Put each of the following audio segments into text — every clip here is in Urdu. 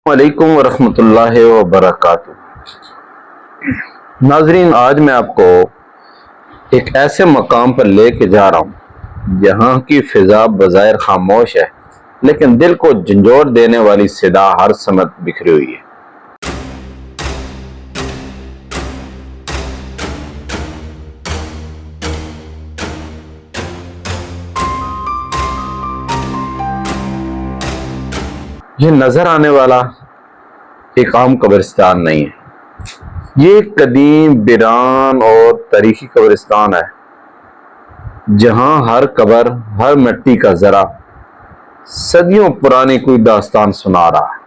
وعلیکم ورحمۃ اللہ وبرکاتہ۔ ناظرین، آج میں آپ کو ایک ایسے مقام پر لے کے جا رہا ہوں جہاں کی فضا بظاہر خاموش ہے، لیکن دل کو جھنجھوڑ دینے والی صدا ہر سمت بکھری ہوئی ہے۔ یہ نظر آنے والا ایک عام قبرستان نہیں ہے، یہ ایک قدیم، ویران اور تاریخی قبرستان ہے جہاں ہر قبر، ہر مٹی کا ذرہ صدیوں پرانی کوئی داستان سنا رہا ہے۔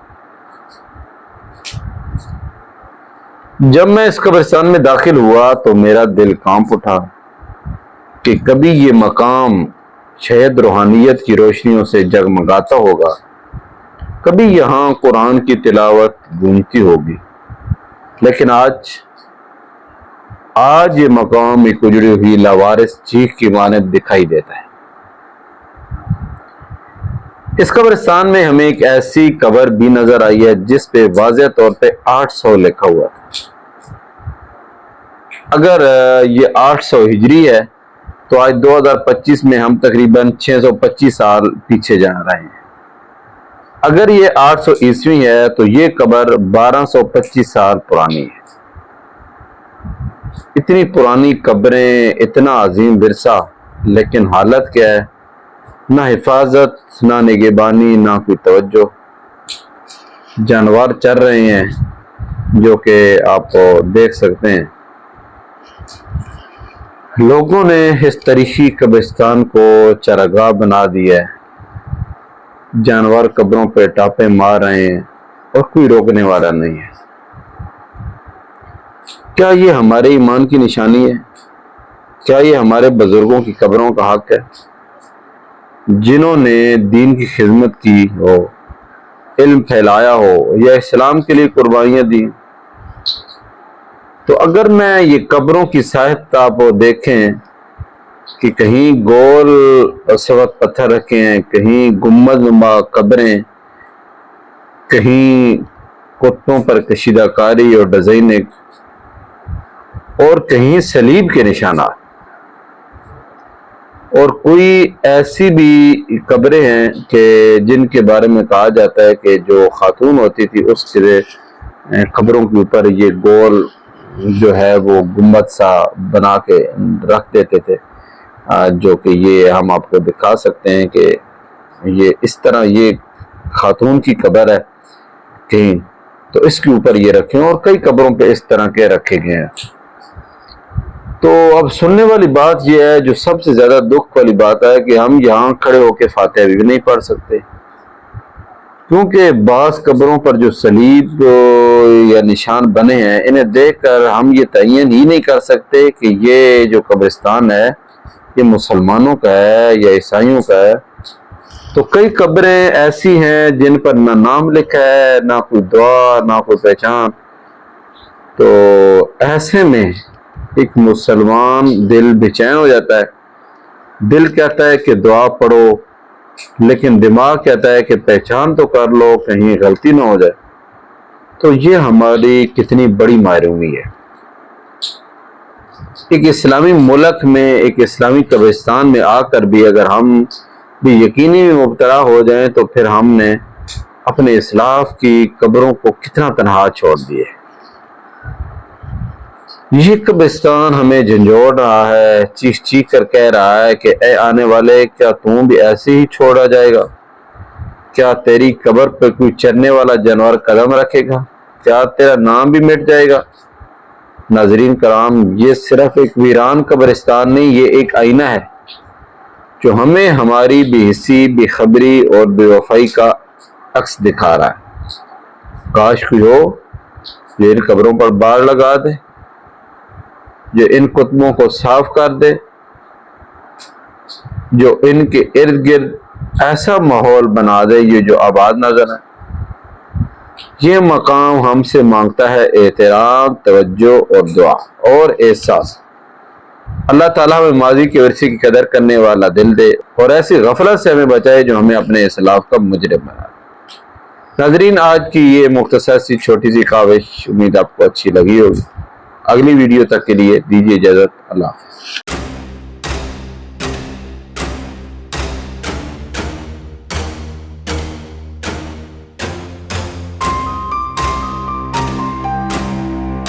جب میں اس قبرستان میں داخل ہوا تو میرا دل کانپ اٹھا کہ کبھی یہ مقام شاید روحانیت کی روشنیوں سے جگمگاتا ہوگا، کبھی یہاں قرآن کی تلاوت گونجتی ہوگی، لیکن آج یہ مقام ایک اجڑی ہوئی لاوارث چیخ کی مانند دکھائی دیتا ہے۔ اس قبرستان میں ہمیں ایک ایسی قبر بھی نظر آئی ہے جس پہ واضح طور پہ 800 لکھا ہوا تھا۔ اگر یہ 800 ہجری ہے تو آج 2025 میں ہم تقریباً 625 سال پیچھے جا رہے ہیں۔ اگر یہ 800 عیسوی ہے تو یہ قبر 1225 سال پرانی ہے۔ اتنی پرانی قبریں، اتنا عظیم ورثہ، لیکن حالت کیا ہے؟ نہ حفاظت، نہ نگہبانی، نہ کوئی توجہ۔ جانور چر رہے ہیں جو کہ آپ دیکھ سکتے ہیں۔ لوگوں نے اس تاریخی قبرستان کو چراگاہ بنا دیا ہے۔ جانور قبروں پہ ٹاپے مار رہے ہیں اور کوئی روکنے والا نہیں ہے۔ کیا یہ ہمارے ایمان کی نشانی ہے؟ کیا یہ ہمارے بزرگوں کی قبروں کا حق ہے، جنہوں نے دین کی خدمت کی ہو، علم پھیلایا ہو یا اسلام کے لیے قربانیاں دی؟ تو اگر میں یہ قبروں کی ساحت آپ دیکھیں کہ کہیں گول سفید پتھر رکھے ہیں، کہیں گنبد نما قبریں، کہیں کتوں پر کشیدہ کاری اور ڈیزائننگ، اور کہیں صلیب کے نشانات، اور کوئی ایسی بھی قبریں ہیں کہ جن کے بارے میں کہا جاتا ہے کہ جو خاتون ہوتی تھی اس کے قبروں کے اوپر یہ گول جو ہے وہ گنبد سا بنا کے رکھ دیتے تھے، جو کہ یہ ہم آپ کو دکھا سکتے ہیں کہ یہ اس طرح یہ خاتون کی قبر ہے کہیں، تو اس کے اوپر یہ رکھیں، اور کئی قبروں پہ اس طرح کے رکھے گئے ہیں۔ تو اب سننے والی بات یہ ہے، جو سب سے زیادہ دکھ والی بات ہے، کہ ہم یہاں کھڑے ہو کے فاتحہ بھی نہیں پڑھ سکتے، کیونکہ بعض قبروں پر جو صلیب یا نشان بنے ہیں انہیں دیکھ کر ہم یہ تعین ہی نہیں کر سکتے کہ یہ جو قبرستان ہے یہ مسلمانوں کا ہے یا عیسائیوں کا ہے۔ تو کئی قبریں ایسی ہیں جن پر نہ نام لکھا ہے، نہ کوئی دعا، نہ کوئی پہچان۔ تو ایسے میں ایک مسلمان دل بے چین ہو جاتا ہے۔ دل کہتا ہے کہ دعا پڑھو، لیکن دماغ کہتا ہے کہ پہچان تو کر لو، کہیں غلطی نہ ہو جائے۔ تو یہ ہماری کتنی بڑی محرومی ہے۔ ایک اسلامی ملک میں، ایک اسلامی قبرستان میں آ کر بھی اگر ہم بھی یقینی میں مبتلا ہو جائیں تو پھر ہم نے اپنے اسلاف کی قبروں کو کتنا تنہا چھوڑ دیے۔ یہ قبرستان ہمیں جھنجھوڑ رہا ہے، چیخ چیخ کر کہہ رہا ہے کہ اے آنے والے، کیا تم بھی ایسے ہی چھوڑا جائے گا؟ کیا تیری قبر پہ کوئی چرنے والا جانور قدم رکھے گا؟ کیا تیرا نام بھی مٹ جائے گا؟ ناظرین کرام، یہ صرف ایک ویران قبرستان نہیں، یہ ایک آئینہ ہے جو ہمیں ہماری بے حسی، بے خبری اور بے وفائی کا عکس دکھا رہا ہے۔ کاش کوئی ہو جو ان قبروں پر باڑ لگا دے، جو ان کتبوں کو صاف کر دے، جو ان کے ارد گرد ایسا ماحول بنا دے یہ جو آباد نظر ہے۔ یہ مقام ہم سے مانگتا ہے احترام، توجہ اور دعا اور احساس۔ اللہ تعالیٰ ہمیں ماضی کے ورثے کی قدر کرنے والا دل دے اور ایسی غفلت سے ہمیں بچائے جو ہمیں اپنے اسلاف کا مجرم بنا۔ ناظرین، آج کی یہ مختصر سی چھوٹی سی کاوش امید آپ کو اچھی لگی ہوگی۔ اگلی ویڈیو تک کے لیے دیجیے اجازت، اللہ حافظ۔